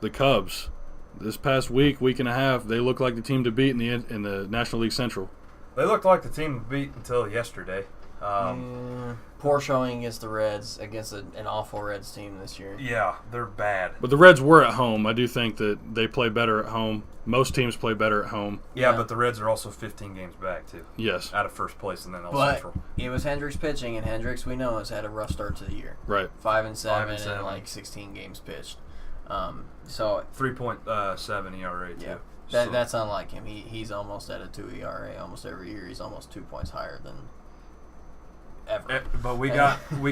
the Cubs. This past week and a half, they look like the team to beat in the National League Central. They looked like the team to beat until yesterday. Poor showing against the Reds, against an awful Reds team this year. Yeah, they're bad. But the Reds were at home. I do think that they play better at home. Most teams play better at home. Yeah, but the Reds are also 15 games back, too. Yes. Out of first place in the NL Central. It was Hendricks pitching, and Hendricks, we know, has had a rough start to the year. Right. 5-7 and like 16 games pitched. So 3.7 ERA, too. Yeah. That's unlike him. He's almost at a 2 ERA almost every year. He's almost 2 points higher than ever. But we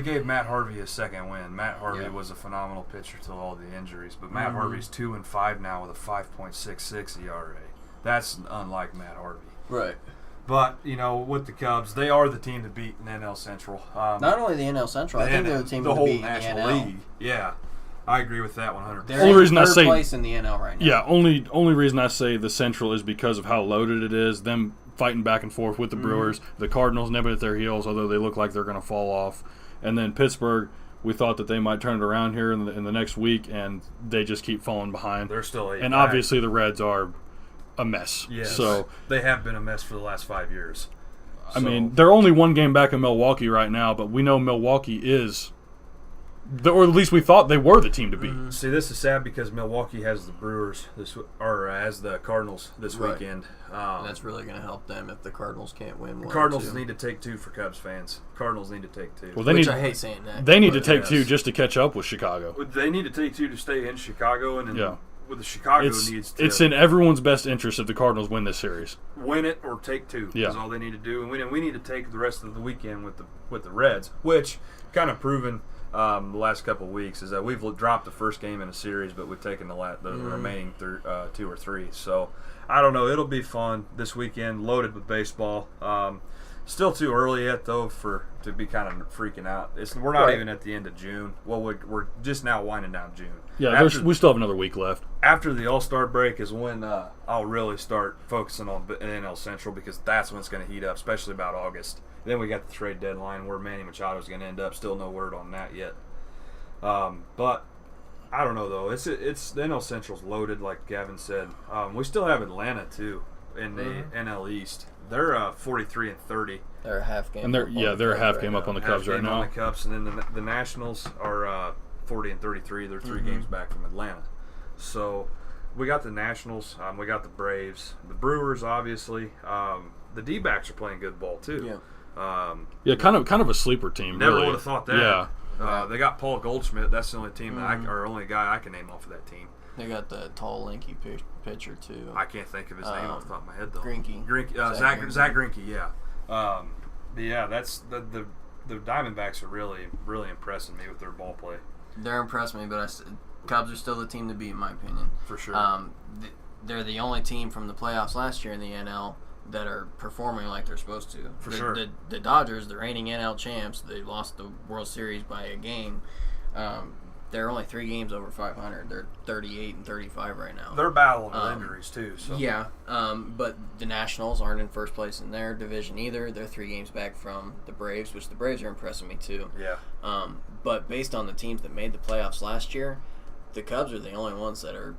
gave Matt Harvey his second win. Matt Harvey was a phenomenal pitcher till all the injuries. But Matt Harvey's 2-5 now with a 5.66 ERA. That's unlike Matt Harvey. Right. But, with the Cubs, they are the team to beat in NL Central. Not only the NL Central, I think they're the team to whole beat National in the NL. League. Yeah. I agree with that 100%. They're in third place in the NL right now. Yeah, only reason I say the Central is because of how loaded it is. Them fighting back and forth with the Brewers, the Cardinals nibbling at their heels, although they look like they're going to fall off. And then Pittsburgh, we thought that they might turn it around here in the next week, and they just keep falling behind. They're still 8 And back. obviously the Reds are a mess. Yes. So they have been a mess for the last 5 years. I mean, they're only one game back in Milwaukee right now, but we know Milwaukee is, or at least we thought they were the team to beat. See, this is sad because Milwaukee has the Brewers has the Cardinals this weekend. And that's really going to help them if the Cardinals can't win one. Cardinals need to take 2 for Cubs fans. Cardinals need to take 2. Well, I hate saying that. They need to take 2 just to catch up with Chicago. They need to take 2 to stay in Chicago, and with the Chicago needs to. It's in everyone's best interest if the Cardinals win this series. Win it or take 2 is all they need to do, and we need to take the rest of the weekend with the Reds, which kind of proven the last couple of weeks is that we've dropped the first game in a series, but we've taken the remaining 2 or 3. So I don't know. It'll be fun this weekend, loaded with baseball. Still too early yet though to be kind of freaking out. We're not even at the end of June. Well, we're just now winding down June. Yeah, we still have another week left. After the All-Star break is when I'll really start focusing on NL Central, because that's when it's going to heat up, especially about August. Then we got the trade deadline where Manny Machado is going to end up. Still no word on that yet. But I don't know though. It's the NL Central's loaded, like Gavin said. We still have Atlanta too in the NL East. They're 43-30. They're a half game. And they're a half game up on the Cubs right now. On the Cubs, and then the Nationals are 40-33. They're 3 games back from Atlanta. So we got the Nationals. We got the Braves. The Brewers, obviously. The D-backs are playing good ball too. Yeah. Kind of a sleeper team. Never really. would have thought that. Yeah. They got Paul Goldschmidt. That's the only team only guy I can name off of that team. They got the tall, lanky pitcher too. I can't think of his name off the top of my head though. Greinke. Zach Greinke. Yeah. But yeah, that's the Diamondbacks are really, really impressing me with their ball play. They're impressing me, but Cubs are still the team to beat, in my opinion. For sure. They're the only team from the playoffs last year in the NL that are performing like they're supposed to. For sure. The Dodgers, the reigning NL champs, they lost the World Series by a game. They're only 3 games over 500. They're 38-35 right now. They're battling with injuries too. So. Yeah, but the Nationals aren't in first place in their division either. They're 3 games back from the Braves, which the Braves are impressing me too. Yeah. But based on the teams that made the playoffs last year, the Cubs are the only ones that are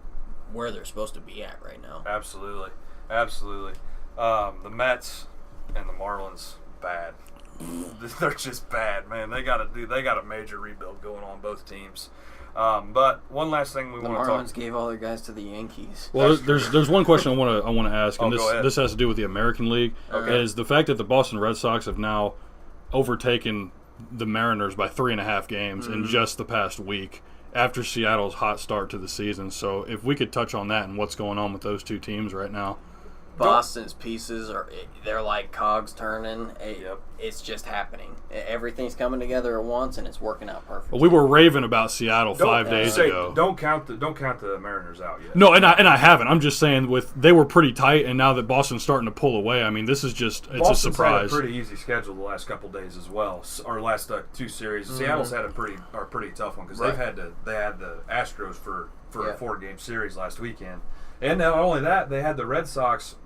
where they're supposed to be at right now. Absolutely. The Mets and the Marlins, bad. They're just bad, man. They got a major rebuild going on, both teams. But one last thing we want to talk. The Marlins gave all their guys to the Yankees. Well, there's one question I want to ask, and go ahead. this has to do with the American League. Okay. Is the fact that the Boston Red Sox have now overtaken the Mariners by 3.5 games in just the past week after Seattle's hot start to the season. So if we could touch on that and what's going on with those two teams right now. Boston's pieces they're like cogs turning. Yep. It's just happening. Everything's coming together at once, and it's working out perfectly. We were raving about Seattle 5 days ago. Don't count the Mariners out yet. No, and I haven't. I'm just saying they were pretty tight, and now that Boston's starting to pull away, I mean, this is just it's Boston's a surprise. had a pretty easy schedule the last couple days as well. Our last 2 series. Seattle's had a pretty tough one because they had the Astros for a 4-game series last weekend, and not only that, they had the Red Sox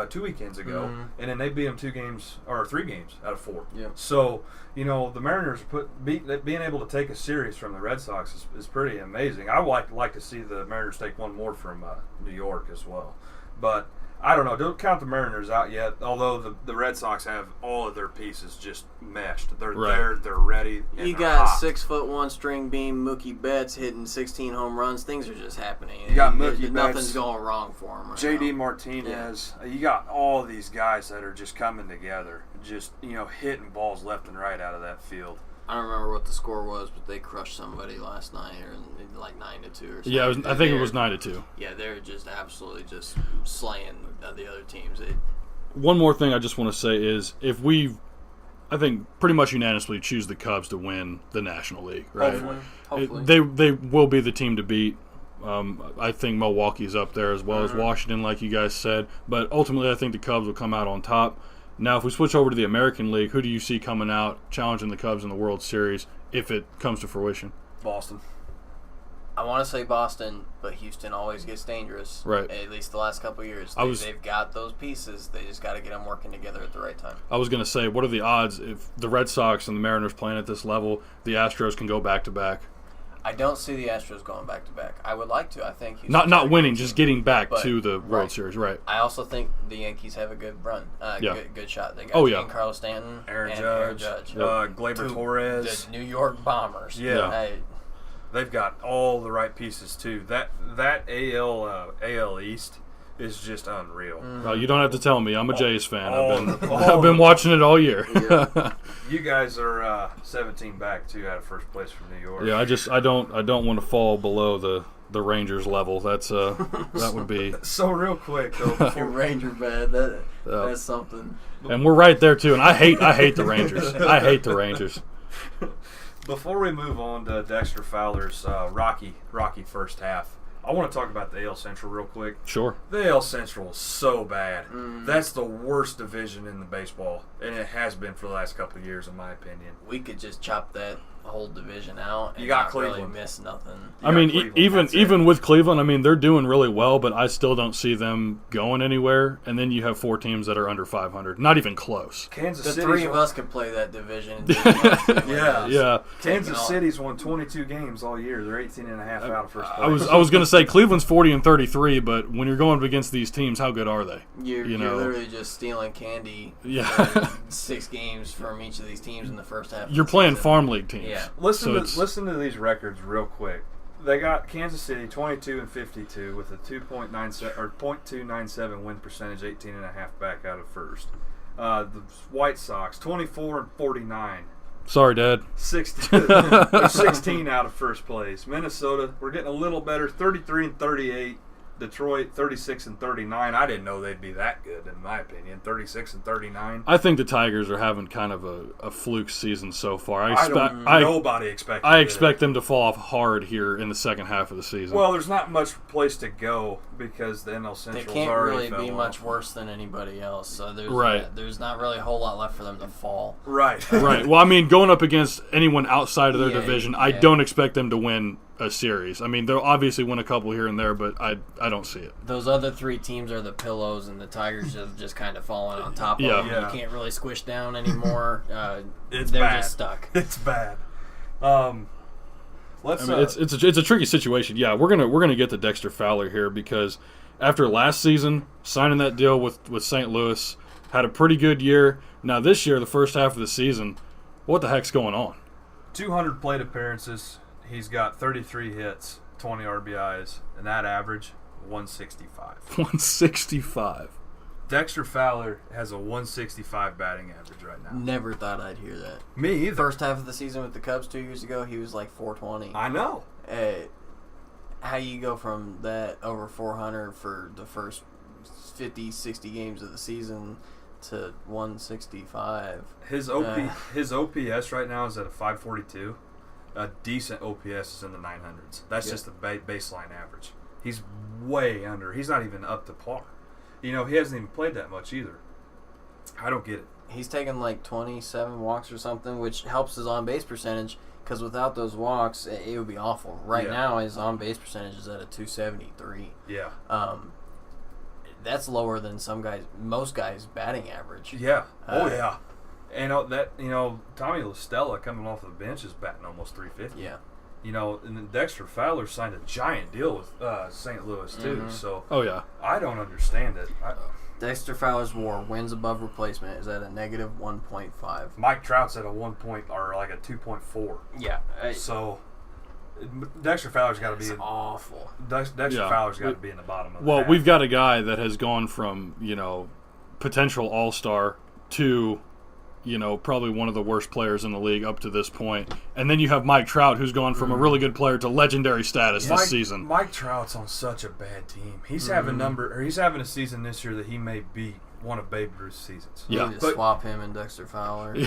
2 weekends ago, and then they beat them 3 games out of 4. Yeah. So the Mariners being able to take a series from the Red Sox is pretty amazing. I would like to see the Mariners take one more from New York as well, but I don't know. Don't count the Mariners out yet. Although the Red Sox have all of their pieces just meshed. They're there. They're ready. And you they're got hot. 6'1" string beam Mookie Betts hitting 16 home runs. Things are just happening. You got Mookie Betts. Nothing's going wrong for him. JD Martinez. Yeah. You got all these guys that are just coming together. Just hitting balls left and right out of that field. I don't remember what the score was, but they crushed somebody last night, or like 9-2 or something. Yeah, I think it was 9-2. Yeah, they're just absolutely just slaying the other teams. One more thing I just want to say is I think pretty much unanimously choose the Cubs to win the National League, right? Hopefully. They will be the team to beat. I think Milwaukee's up there as well as Washington, like you guys said. But ultimately, I think the Cubs will come out on top. Now, if we switch over to the American League, who do you see coming out challenging the Cubs in the World Series if it comes to fruition? Boston. I want to say Boston, but Houston always gets dangerous. Right. At least the last couple of years. They've got those pieces. They just got to get them working together at the right time. I was going to say, what are the odds if the Red Sox and the Mariners playing at this level, the Astros can go back-to-back? I don't see the Astros going back-to-back. I would like to. I think Houston's not winning, just getting back to the World Series, right. I also think the Yankees have a good run, good shot. They got Giancarlo Stanton, Aaron Judge, Gleyber Torres, the New York Bombers. Yeah. They've got all the right pieces, too. That AL East is just unreal. Well, you don't have to tell me. I'm a Jays fan. I've been watching it all year. Yeah. You guys are 17 back, too, out of first place from New York. Yeah, I don't want to fall below the Rangers level. That's that would be. So real quick though, your Ranger bad. That's something. And we're right there too. And I hate the Rangers. I hate the Rangers. Before we move on to Dexter Fowler's rocky first half, I want to talk about the AL Central real quick. Sure. The AL Central is so bad. That's the worst division in the baseball, and it has been for the last couple of years, in my opinion. We could just chop that whole division out and you got not Cleveland. really miss nothing. I mean, even with Cleveland, I mean, they're doing really well, but I still don't see them going anywhere. And then you have 4 teams that are under 500. Not even close. The 3 of us could play that division. Yeah. Kansas City's won 22 games all year. They're 18.5 out of first place. I was going to say Cleveland's 40-33, but when you're going up against these teams, how good are they? You're literally just stealing candy. Yeah. 6 games from each of these teams in the first half. You're playing farm league teams. Yeah. Listen to these records real quick. They got Kansas City 22-52 with a 0.297 win percentage, 18.5 back out of first. The White Sox 24-49. Sorry, Dad. 16 out of first place. Minnesota, we're getting a little better, 33-38. Detroit 36-39. I didn't know they'd be that good, in my opinion. 36-39. I think the Tigers are having kind of a fluke season so far. Nobody expected. I expect them to fall off hard here in the second half of the season. Well, there's not much place to go because the NL Central's they can't already really be off. much worse than anybody else. So there's not really a whole lot left for them to fall. Right. Right. Well, I mean, going up against anyone outside of their division, I don't expect them to win a series. I mean, they'll obviously win a couple here and there, but I don't see it. Those other 3 teams are the pillows, and the Tigers have just kind of fallen on top of them. You can't really squish down anymore. They're just stuck. It's bad. It's a tricky situation. Yeah, we're gonna get to Dexter Fowler here because after last season signing that deal with St. Louis, had a pretty good year. Now this year, the first half of the season, what the heck's going on? 200 plate appearances. He's got 33 hits, 20 RBIs, and that average, 165. 165. Dexter Fowler has a 165 batting average right now. Never thought I'd hear that. Me either. First half of the season with the Cubs 2 years ago, he was like 420. I know. How you go from that over 400 for the first 50, 60 games of the season to 165. His OPS right now is at a 542. A decent OPS is in the 900s. That's just the baseline average. He's way under. He's not even up to par. He hasn't even played that much either. I don't get it. He's taken like 27 walks or something, which helps his on-base percentage, because without those walks, it would be awful. Right now, his on-base percentage is at a 273. Yeah. That's lower than most guys' batting average. Yeah. Yeah. And Tommy LaStella coming off the bench is batting almost 350. Yeah. And then Dexter Fowler signed a giant deal with St. Louis too. Mm-hmm. So yeah, I don't understand it. Dexter Fowler's WAR, wins above replacement, is at a negative 1.5. Mike Trout's at a 2.4. Yeah. So Dexter Fowler's got to be awful. Dexter Fowler's got to be in the bottom of the half. We've got a guy that has gone from potential all-star to probably one of the worst players in the league up to this point. And then you have Mike Trout, who's gone from a really good player to legendary status this season. Mike Trout's on such a bad team. He's having a season this year that he may beat one of Babe Ruth's seasons. Yeah. Swap him and Dexter Fowler.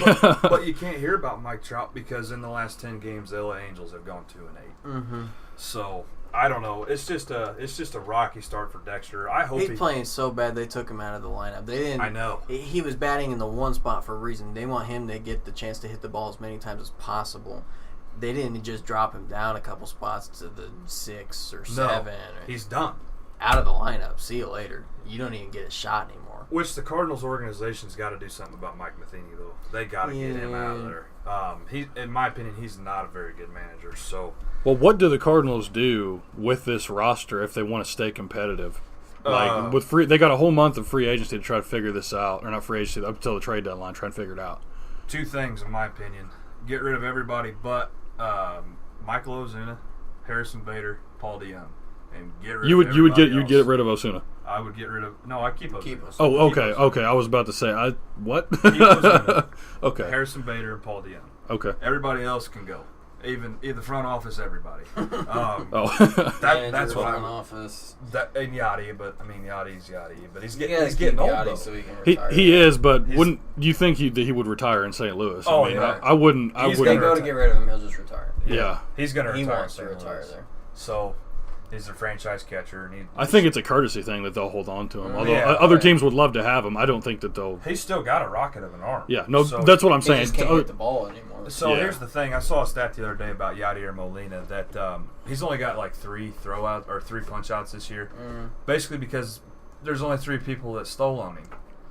But you can't hear about Mike Trout because in the last 10 games, the LA Angels have gone 2-8. Mm-hmm. So I don't know. It's just a rocky start for Dexter. I hope he's playing so bad they took him out of the lineup. They didn't. I know. He was batting in the one spot for a reason. They want him to get the chance to hit the ball as many times as possible. They didn't just drop him down a couple spots to the 6 or 7. No, he's done. Out of the lineup. See you later. You don't even get a shot anymore. Which the Cardinals organization's got to do something about Mike Matheny, though. They got to get him out of there. In my opinion, he's not a very good manager. So, well, what do the Cardinals do with this roster if they want to stay competitive? They got a whole month of free agency to try to figure this out, or not free agency up until the trade deadline, try and figure it out. 2 things, in my opinion: get rid of everybody but Michael Ozuna, Harrison Bader, Paul DeYoung. And get rid you'd get rid of Osuna. I would get rid of I keep Osuna. Oh, okay. I was about to say what? Okay. Harrison Bader and Paul DeYoung. Okay. Everybody else can go. Even in the front office, everybody. That's what front office. And Yachty, but Yachty's Yachty, but he's getting old. Yachty, so he can retire. He is, but wouldn't you think that he would retire in St. Louis? I wouldn't. He's going to go to get rid of him. He'll just retire. Yeah. He's going to retire. He wants to retire there. So. He's a franchise catcher. And I think it's a courtesy thing that they'll hold on to him. Although other teams would love to have him, I don't think that they'll. He's still got a rocket of an arm. Yeah, no, that's what I'm saying. He just can't hit the ball anymore. So here's the thing: I saw a stat the other day about Yadier Molina that he's only got like 3 throw-outs or 3 punch-outs this year. Basically, because there's only 3 people that stole on him.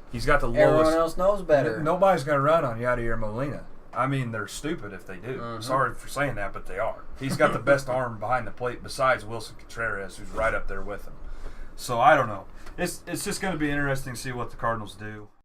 He's got the lowest. Everyone else knows better. Nobody's going to run on Yadier Molina. They're stupid if they do. Sorry for saying that, but they are. He's got the best arm behind the plate besides Wilson Contreras, who's right up there with him. So I don't know. It's just going to be interesting to see what the Cardinals do.